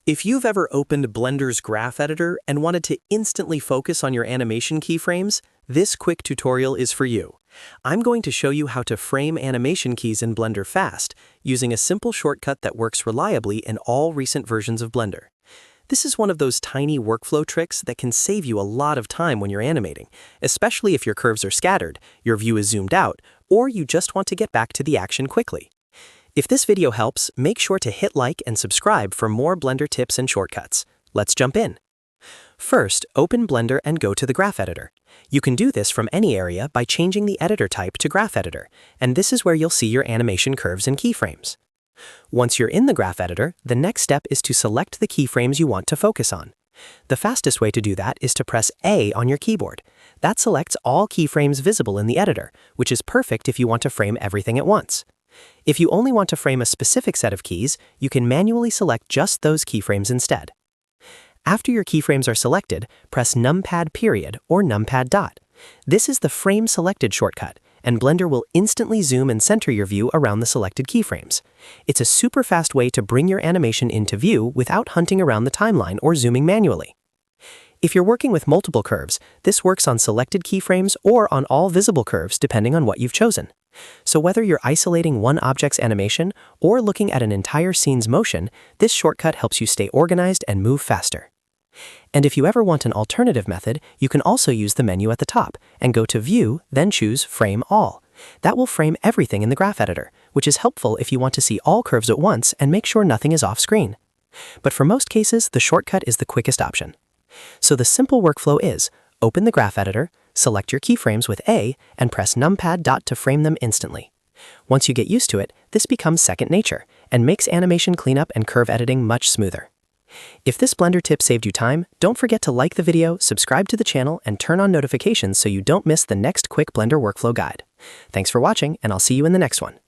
If you've ever opened Blender's graph editor and wanted to instantly focus on your animation keyframes, this quick tutorial is for you. I'm going to show you how to frame animation keys in Blender fast, using a simple shortcut that works reliably in all recent versions of Blender. This is one of those tiny workflow tricks that can save you a lot of time when you're animating, especially if your curves are scattered, your view is zoomed out, or you just want to get back to the action quickly. If this video helps, make sure to hit like and subscribe for more Blender tips and shortcuts. Let's jump in. First, open Blender and go to the graph editor. You can do this from any area by changing the editor type to graph editor, and this is where you'll see your animation curves and keyframes. Once you're in the graph editor, the next step is to select the keyframes you want to focus on. The fastest way to do that is to press A on your keyboard. That selects all keyframes visible in the editor, which is perfect if you want to frame everything at once. If you only want to frame a specific set of keys, you can manually select just those keyframes instead. After your keyframes are selected, press Numpad period or Numpad dot. This is the frame selected shortcut, and Blender will instantly zoom and center your view around the selected keyframes. It's a super fast way to bring your animation into view without hunting around the timeline or zooming manually. If you're working with multiple curves, this works on selected keyframes or on all visible curves depending on what you've chosen. So whether you're isolating one object's animation or looking at an entire scene's motion, this shortcut helps you stay organized and move faster. And if you ever want an alternative method, you can also use the menu at the top and go to View, then choose Frame All. That will frame everything in the graph editor, which is helpful if you want to see all curves at once and make sure nothing is off screen. But for most cases, the shortcut is the quickest option. So the simple workflow is, open the graph editor, select your keyframes with A, and press Numpad dot to frame them instantly. Once you get used to it, this becomes second nature and makes animation cleanup and curve editing much smoother. If this Blender tip saved you time, don't forget to like the video, subscribe to the channel, and turn on notifications so you don't miss the next quick Blender workflow guide. Thanks for watching, and I'll see you in the next one.